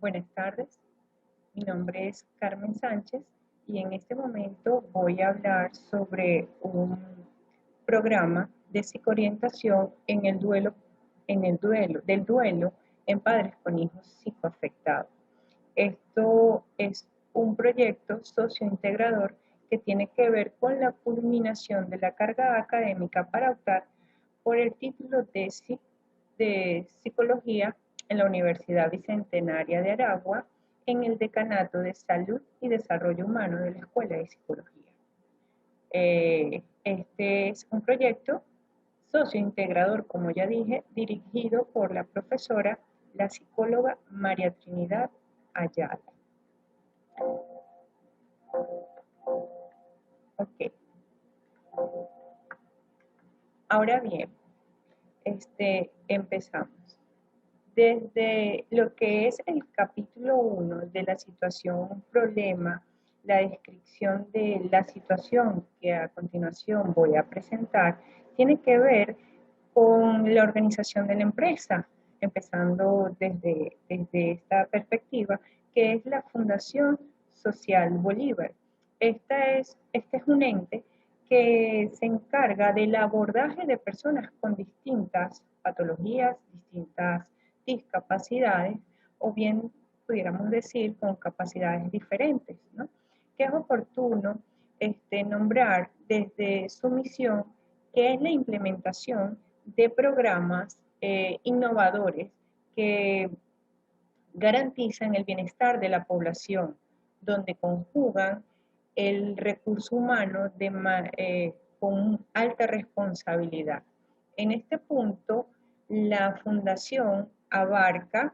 Buenas tardes, mi nombre es Carmen Sánchez y en este momento voy a hablar sobre un programa de psicoorientación del duelo en padres con hijos psicoafectados. Esto es un proyecto sociointegrador que tiene que ver con la culminación de la carga académica para optar por el título de psicología en la Universidad Bicentenaria de Aragua en el Decanato de Salud y Desarrollo Humano de la Escuela de Psicología. Este es un proyecto sociointegrador, como ya dije, dirigido por la profesora, la psicóloga María Trinidad Ayala. Ok. Ahora bien, empezamos. Desde lo que es el capítulo 1 de la situación problema, la descripción de la situación que a continuación voy a presentar, tiene que ver con la organización de la empresa, empezando desde esta perspectiva, que es la Fundación Social Bolívar. Este es un ente que se encarga del abordaje de personas con distintas patologías, distintas discapacidades, o bien pudiéramos decir con capacidades diferentes, ¿no? Que es oportuno nombrar desde su misión que es la implementación de programas innovadores que garantizan el bienestar de la población, donde conjugan el recurso humano con alta responsabilidad. En este punto, la fundación abarca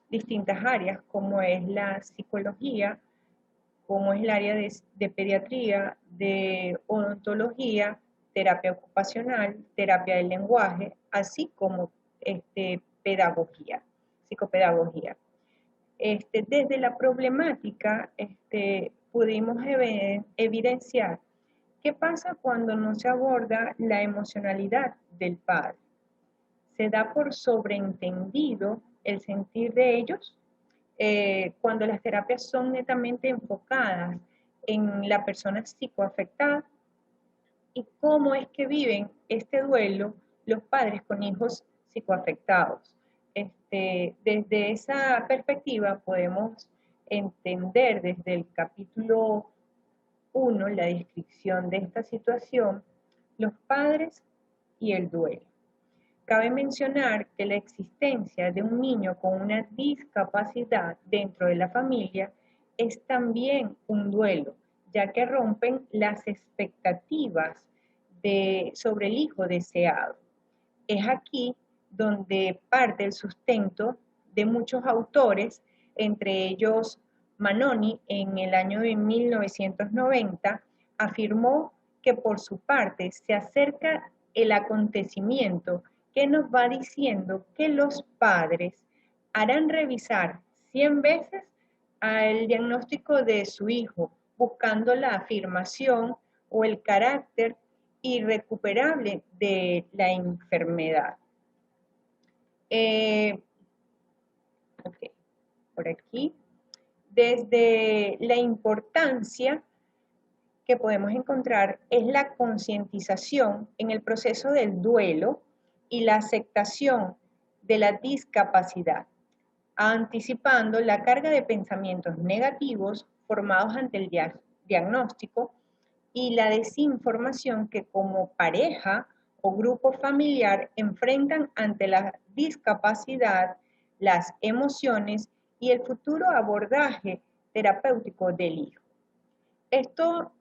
distintas áreas, como es la psicología, como es el área de pediatría, de odontología, terapia ocupacional, terapia del lenguaje, así como pedagogía, psicopedagogía. Desde la problemática pudimos evidenciar qué pasa cuando no se aborda la emocionalidad del padre. Se da por sobreentendido el sentir de ellos cuando las terapias son netamente enfocadas en la persona psicoafectada y cómo es que viven este duelo los padres con hijos psicoafectados. Desde esa perspectiva podemos entender desde el capítulo 1 la descripción de esta situación, los padres y el duelo. Cabe mencionar que la existencia de un niño con una discapacidad dentro de la familia es también un duelo, ya que rompen las expectativas sobre el hijo deseado. Es aquí donde parte el sustento de muchos autores, entre ellos Manoni en el año de 1990 afirmó que por su parte se acerca el acontecimiento que nos va diciendo que los padres harán revisar 100 veces el diagnóstico de su hijo, buscando la afirmación o el carácter irrecuperable de la enfermedad. Okay, por aquí. Desde la importancia que podemos encontrar es la concientización en el proceso del duelo y la aceptación de la discapacidad, anticipando la carga de pensamientos negativos formados ante el diagnóstico y la desinformación que como pareja o grupo familiar enfrentan ante la discapacidad, las emociones y el futuro abordaje terapéutico del hijo. Esto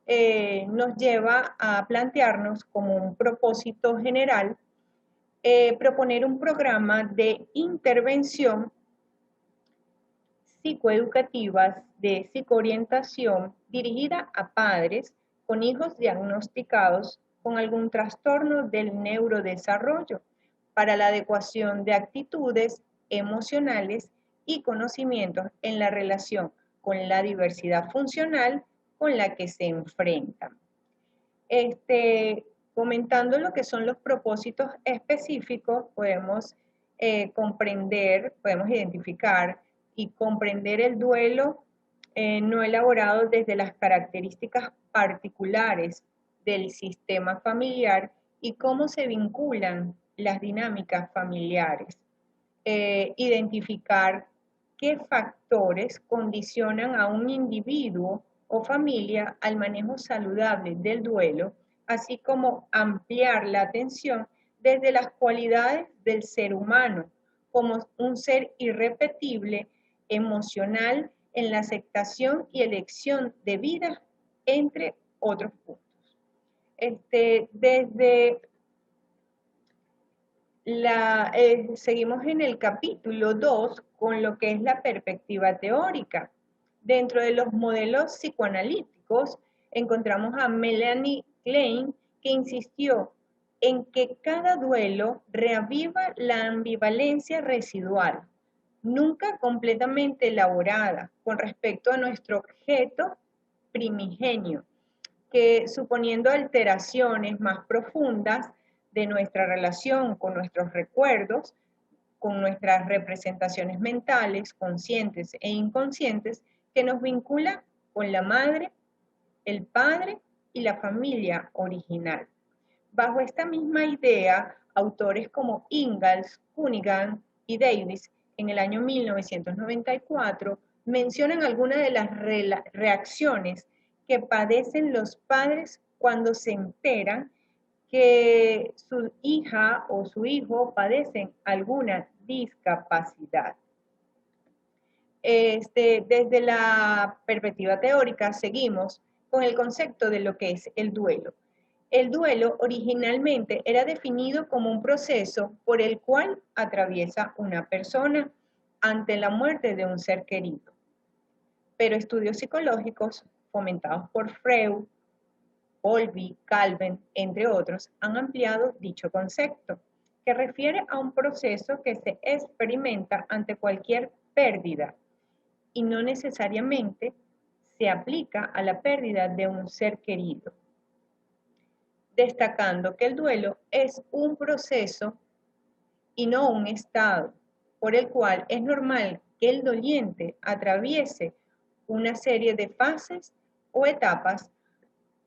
nos lleva a plantearnos como un propósito general proponer un programa de intervención psicoeducativas de psicoorientación dirigida a padres con hijos diagnosticados con algún trastorno del neurodesarrollo para la adecuación de actitudes emocionales y conocimientos en la relación con la diversidad funcional con la que se enfrentan. Comentando lo que son los propósitos específicos, podemos podemos identificar y comprender el duelo no elaborado desde las características particulares del sistema familiar y cómo se vinculan las dinámicas familiares. Identificar qué factores condicionan a un individuo o familia al manejo saludable del duelo, así como ampliar la atención desde las cualidades del ser humano, como un ser irrepetible, emocional, en la aceptación y elección de vida, entre otros puntos. Seguimos en el capítulo 2 con lo que es la perspectiva teórica. Dentro de los modelos psicoanalíticos encontramos a Melanie Klein, que insistió en que cada duelo reaviva la ambivalencia residual, nunca completamente elaborada, con respecto a nuestro objeto primigenio, que suponiendo alteraciones más profundas de nuestra relación con nuestros recuerdos, con nuestras representaciones mentales, conscientes e inconscientes, que nos vinculan con la madre, el padre y la familia original. Bajo esta misma idea, autores como Ingalls, Cunningham y Davis, en el año 1994, mencionan algunas de las reacciones que padecen los padres cuando se enteran que su hija o su hijo padecen alguna discapacidad. Desde la perspectiva teórica seguimos con el concepto de lo que es el duelo. El duelo originalmente era definido como un proceso por el cual atraviesa una persona ante la muerte de un ser querido. Pero estudios psicológicos fomentados por Freud, Bowlby, Calvin, entre otros, han ampliado dicho concepto, que refiere a un proceso que se experimenta ante cualquier pérdida y no necesariamente se aplica a la pérdida de un ser querido, destacando que el duelo es un proceso y no un estado, por el cual es normal que el doliente atraviese una serie de fases o etapas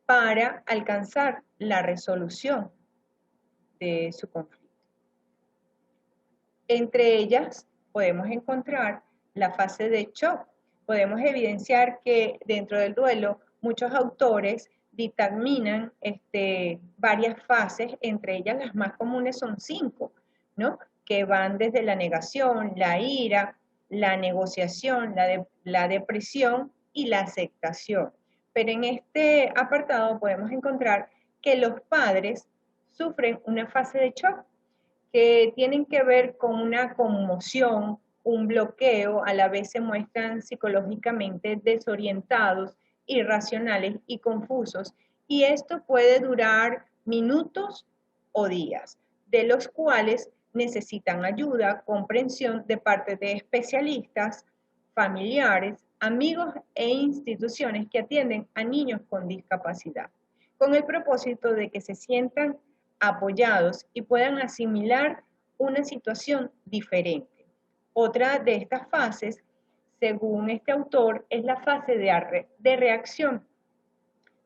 para alcanzar la resolución de su conflicto. Entre ellas podemos encontrar la fase de shock. Podemos evidenciar que dentro del duelo muchos autores dictaminan varias fases, entre ellas las más comunes son 5, ¿no? Que van desde la negación, la ira, la negociación, la depresión y la aceptación. Pero en este apartado podemos encontrar que los padres sufren una fase de shock que tienen que ver con una conmoción, un bloqueo, a la vez se muestran psicológicamente desorientados, irracionales y confusos, y esto puede durar minutos o días, de los cuales necesitan ayuda, comprensión de parte de especialistas, familiares, amigos e instituciones que atienden a niños con discapacidad, con el propósito de que se sientan apoyados y puedan asimilar una situación diferente. Otra de estas fases, según este autor, es la fase de reacción.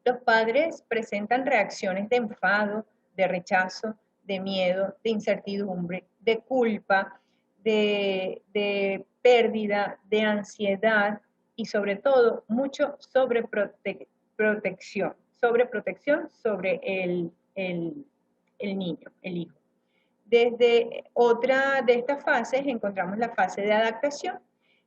Los padres presentan reacciones de enfado, de rechazo, de miedo, de incertidumbre, de culpa, de pérdida, de ansiedad y sobre todo mucho sobreprotección sobre el niño, el hijo. Desde otra de estas fases encontramos la fase de adaptación,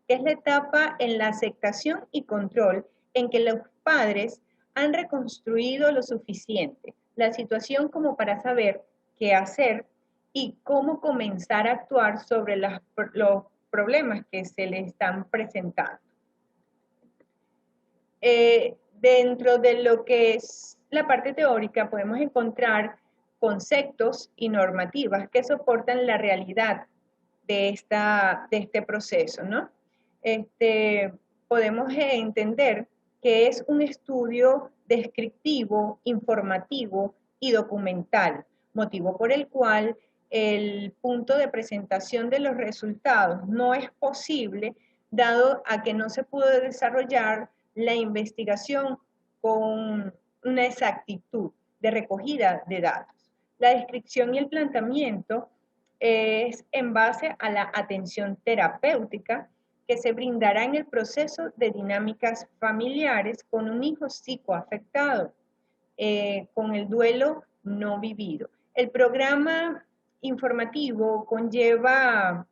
que es la etapa en la aceptación y control en que los padres han reconstruido lo suficiente la situación como para saber qué hacer y cómo comenzar a actuar sobre los problemas que se les están presentando. Dentro de lo que es la parte teórica podemos encontrar conceptos y normativas que soportan la realidad de este proceso, ¿no? Podemos entender que es un estudio descriptivo, informativo y documental, motivo por el cual el punto de presentación de los resultados no es posible, dado a que no se pudo desarrollar la investigación con una exactitud de recogida de datos. La descripción y el planteamiento es en base a la atención terapéutica que se brindará en el proceso de dinámicas familiares con un hijo psicoafectado, con el duelo no vivido. El programa informativo conlleva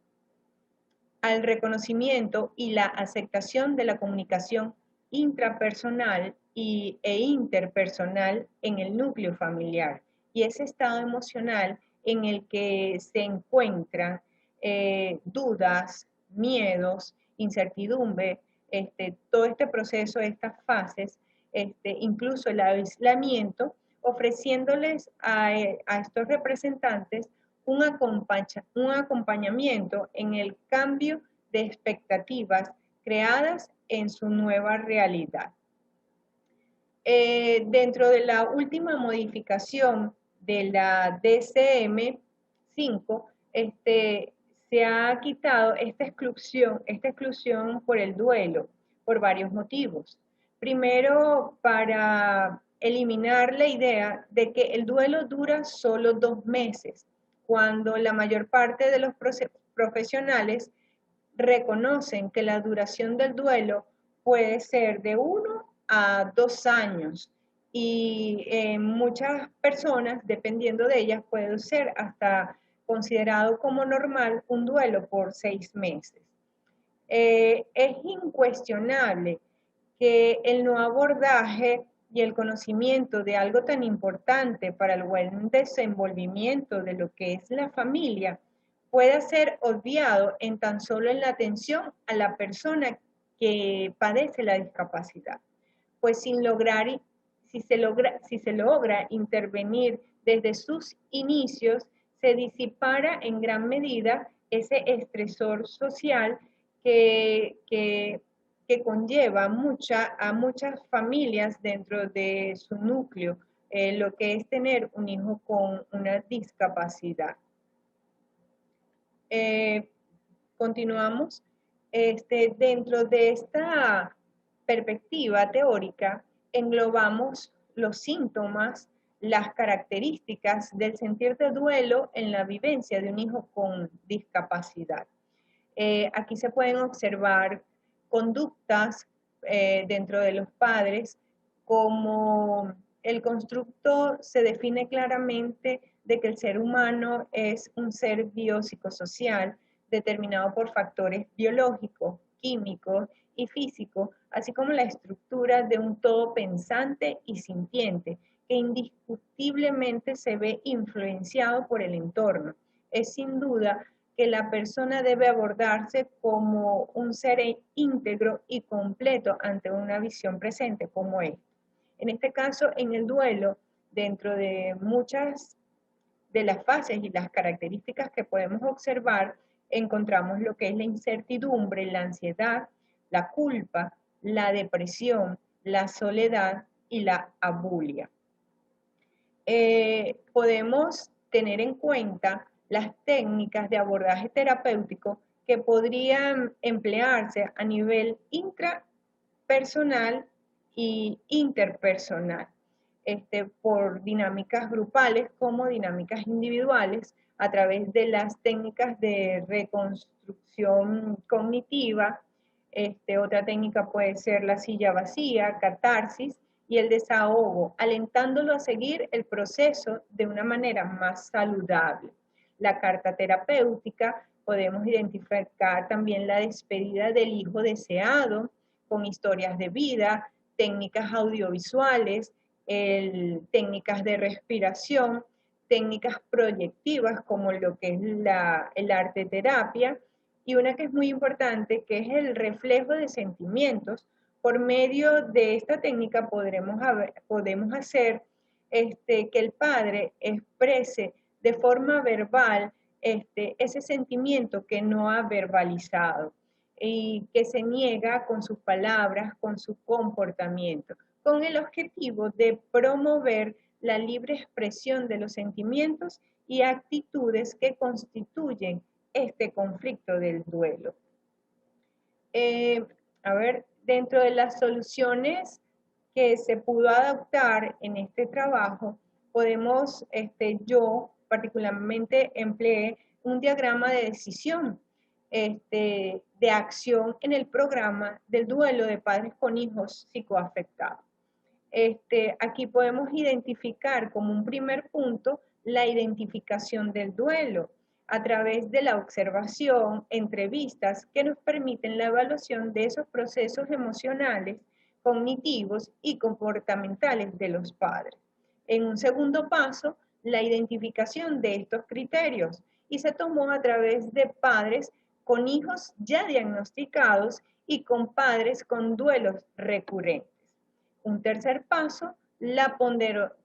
al reconocimiento y la aceptación de la comunicación intrapersonal e interpersonal en el núcleo familiar y ese estado emocional en el que se encuentran dudas, miedos, incertidumbre, todo este proceso, estas fases, incluso el aislamiento, ofreciéndoles a estos representantes un acompañamiento en el cambio de expectativas creadas en su nueva realidad. Dentro de la última modificación de la DCM-5, se ha quitado esta exclusión por el duelo, por varios motivos. Primero, para eliminar la idea de que el duelo dura solo 2 meses, cuando la mayor parte de los profesionales reconocen que la duración del duelo puede ser de 1 a 2 años y muchas personas, dependiendo de ellas, puede ser hasta considerado como normal un duelo por 6 meses. Es incuestionable que el no abordaje y el conocimiento de algo tan importante para el buen desenvolvimiento de lo que es la familia pueda ser obviado en tan solo en la atención a la persona que padece la discapacidad. Pues si se logra intervenir desde sus inicios, se disipará en gran medida ese estresor social que conlleva a muchas familias dentro de su núcleo, lo que es tener un hijo con una discapacidad. Continuamos. Dentro de esta perspectiva teórica, englobamos los síntomas, las características del sentir de duelo en la vivencia de un hijo con discapacidad. Aquí se pueden observar conductas dentro de los padres, como el constructo se define claramente de que el ser humano es un ser biopsicosocial determinado por factores biológicos, químicos y físicos, así como la estructura de un todo pensante y sintiente, que indiscutiblemente se ve influenciado por el entorno. Es sin duda que la persona debe abordarse como un ser íntegro y completo ante una visión presente como es. En este caso, en el duelo, dentro de muchas de las fases y las características que podemos observar, encontramos lo que es la incertidumbre, la ansiedad, la culpa, la depresión, la soledad y la abulia. Podemos tener en cuenta las técnicas de abordaje terapéutico que podrían emplearse a nivel intrapersonal y interpersonal, por dinámicas grupales como dinámicas individuales, a través de las técnicas de reconstrucción cognitiva. Otra técnica puede ser la silla vacía, catarsis, y el desahogo, alentándolo a seguir el proceso de una manera más saludable. La carta terapéutica, podemos identificar también la despedida del hijo deseado, con historias de vida, técnicas audiovisuales, técnicas de respiración, técnicas proyectivas como lo que es el arte terapia, y una que es muy importante, que es el reflejo de sentimientos. Por medio de esta técnica podemos hacer que el padre exprese de forma verbal ese sentimiento que no ha verbalizado y que se niega con sus palabras, con su comportamiento, con el objetivo de promover la libre expresión de los sentimientos y actitudes que constituyen este conflicto del duelo. A ver, dentro de las soluciones que se pudo adoptar en este trabajo, podemos, yo particularmente empleé un diagrama de decisión, de acción en el programa del duelo de padres con hijos psicoafectados. Aquí podemos identificar como un primer punto la identificación del duelo a través de la observación, entrevistas que nos permiten la evaluación de esos procesos emocionales, cognitivos y comportamentales de los padres. En un segundo paso, la identificación de estos criterios y se tomó a través de padres con hijos ya diagnosticados y con padres con duelos recurrentes. Un tercer paso, la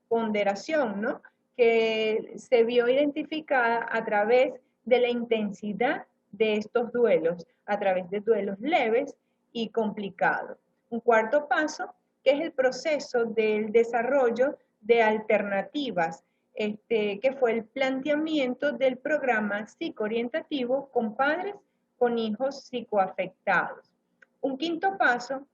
ponderación, ¿no? Que se vio identificada a través de la intensidad de estos duelos, a través de duelos leves y complicados. Un cuarto paso, que es el proceso del desarrollo de alternativas, que fue el planteamiento del programa psicoorientativo con padres con hijos psicoafectados. Un quinto paso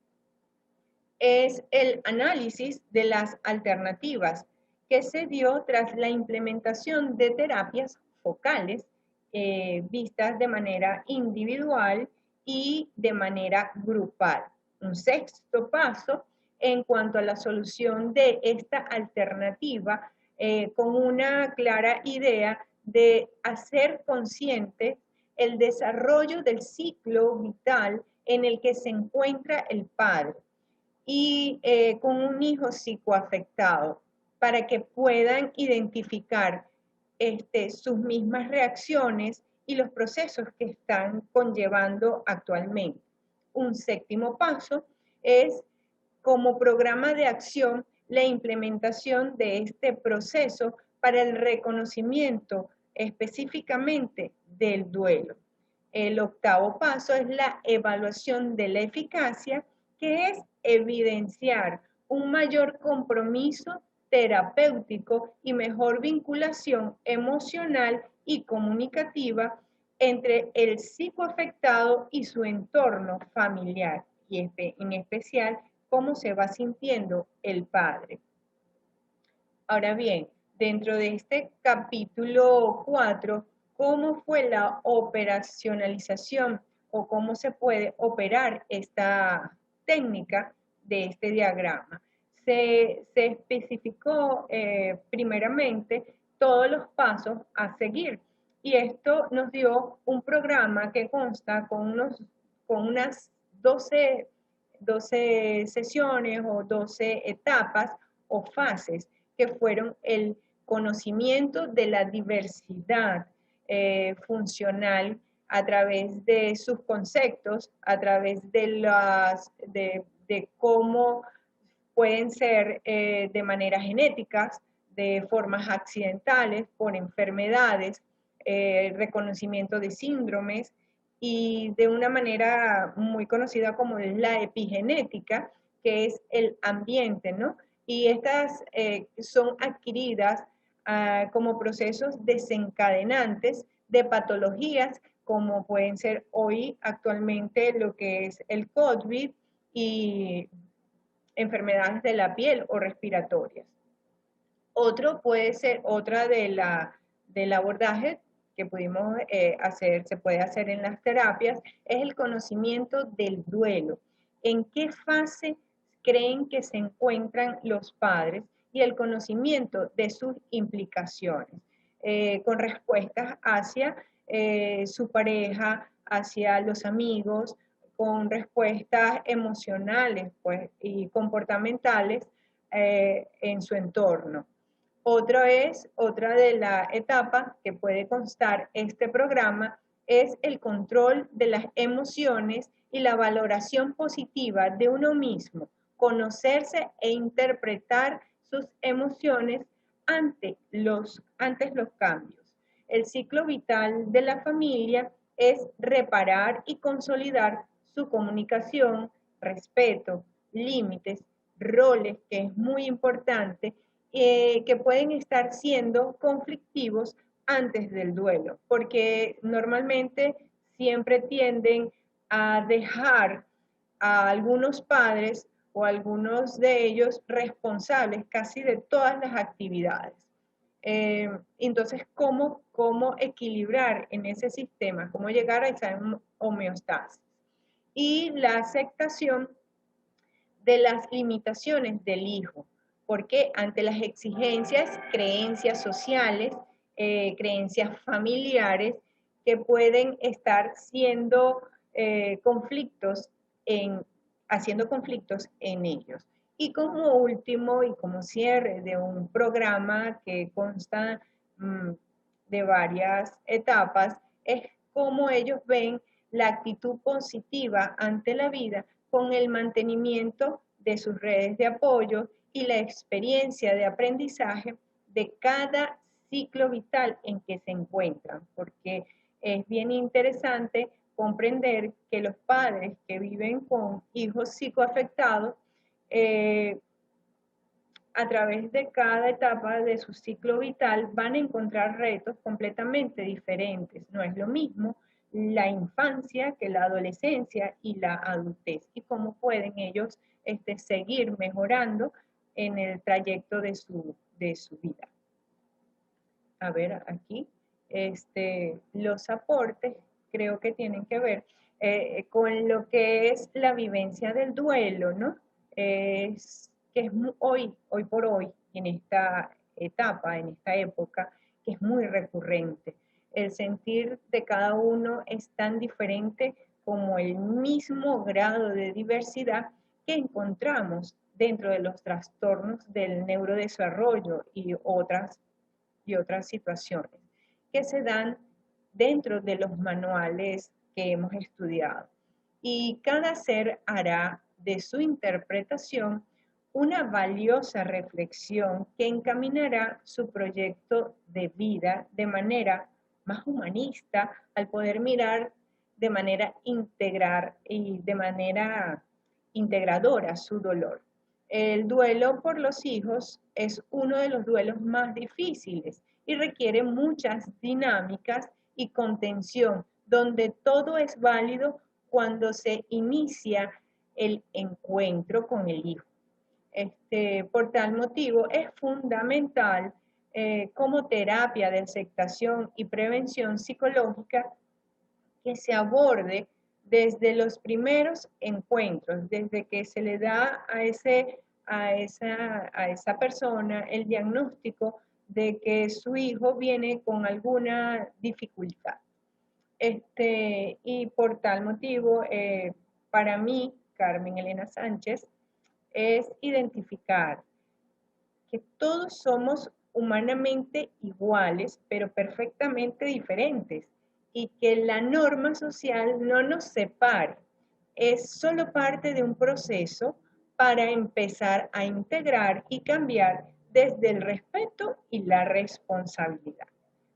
es el análisis de las alternativas que se dio tras la implementación de terapias focales vistas de manera individual y de manera grupal. Un sexto paso en cuanto a la solución de esta alternativa con una clara idea de hacer consciente el desarrollo del ciclo vital en el que se encuentra el padre y con un hijo psicoafectado para que puedan identificar sus mismas reacciones y los procesos que están conllevando actualmente. Un séptimo paso es, como programa de acción, la implementación de este proceso para el reconocimiento específicamente del duelo. El octavo paso es la evaluación de la eficacia, que es evidenciar un mayor compromiso terapéutico y mejor vinculación emocional y comunicativa entre el psicoafectado y su entorno familiar, y en especial cómo se va sintiendo el padre. Ahora bien, dentro de este capítulo 4, ¿cómo fue la operacionalización o cómo se puede operar esta técnica de este diagrama? Se especificó primeramente todos los pasos a seguir y esto nos dio un programa que consta con unas 12 sesiones o 12 etapas o fases que fueron el conocimiento de la diversidad funcional a través de sus conceptos, a través de cómo pueden ser de manera genéticas, de formas accidentales, por enfermedades, reconocimiento de síndromes y de una manera muy conocida como la epigenética, que es el ambiente, ¿no? Y estas son adquiridas como procesos desencadenantes de patologías como pueden ser hoy actualmente lo que es el COVID y enfermedades de la piel o respiratorias. Otro puede ser, otra del abordaje que pudimos hacer, se puede hacer en las terapias, es el conocimiento del duelo. ¿En qué fase creen que se encuentran los padres? Y el conocimiento de sus implicaciones, con respuestas hacia su pareja, hacia los amigos, con respuestas emocionales pues, y comportamentales en su entorno. Otra de la etapa que puede constar este programa es el control de las emociones y la valoración positiva de uno mismo, conocerse e interpretar sus emociones ante los cambios. El ciclo vital de la familia es reparar y consolidar su comunicación, respeto, límites, roles, que es muy importante, que pueden estar siendo conflictivos antes del duelo, porque normalmente siempre tienden a dejar a algunos padres o algunos de ellos responsables casi de todas las actividades. Entonces, ¿cómo equilibrar en ese sistema? ¿Cómo llegar a esa homeostasis? Y la aceptación de las limitaciones del hijo, porque ante las exigencias, creencias sociales, creencias familiares que pueden estar siendo conflictos haciendo conflictos en ellos. Y como último y como cierre de un programa que consta de varias etapas, es cómo ellos ven la actitud positiva ante la vida con el mantenimiento de sus redes de apoyo y la experiencia de aprendizaje de cada ciclo vital en que se encuentran, porque es bien interesante comprender que los padres que viven con hijos psicoafectados, a través de cada etapa de su ciclo vital van a encontrar retos completamente diferentes. No es lo mismo la infancia que la adolescencia y la adultez y cómo pueden ellos seguir mejorando en el trayecto de su vida. A ver, aquí, los aportes creo que tienen que ver con lo que es la vivencia del duelo, ¿no? Que es hoy por hoy, en esta etapa, en esta época, que es muy recurrente. El sentir de cada uno es tan diferente como el mismo grado de diversidad que encontramos dentro de los trastornos del neurodesarrollo y otras situaciones que se dan dentro de los manuales que hemos estudiado. Y cada ser hará de su interpretación una valiosa reflexión que encaminará su proyecto de vida de manera más humanista al poder mirar de manera integrar y de manera integradora su dolor. El duelo por los hijos es uno de los duelos más difíciles y requiere muchas dinámicas y contención, donde todo es válido cuando se inicia el encuentro con el hijo. Por tal motivo, es fundamental como terapia de aceptación y prevención psicológica que se aborde desde los primeros encuentros, desde que se le da a esa persona el diagnóstico de que su hijo viene con alguna dificultad. Y por tal motivo, para mí, Carmen Elena Sánchez, es identificar que todos somos humanamente iguales, pero perfectamente diferentes, y que la norma social no nos separe, es solo parte de un proceso para empezar a integrar y cambiar desde el respeto y la responsabilidad.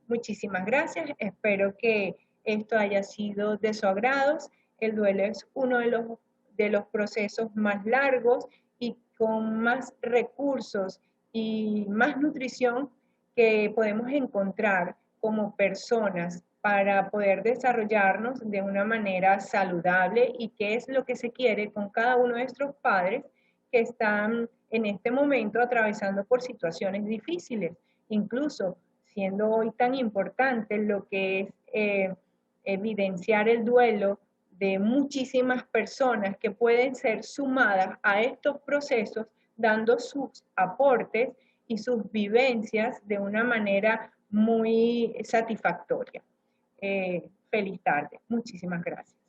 Muchísimas gracias, espero que esto haya sido de su agrado. El duelo es uno de los procesos más largos y con más recursos y más nutrición que podemos encontrar como personas para poder desarrollarnos de una manera saludable y qué es lo que se quiere con cada uno de nuestros padres que están en este momento atravesando por situaciones difíciles, incluso siendo hoy tan importante lo que es evidenciar el duelo de muchísimas personas que pueden ser sumadas a estos procesos dando sus aportes y sus vivencias de una manera muy satisfactoria. Feliz tarde. Muchísimas gracias.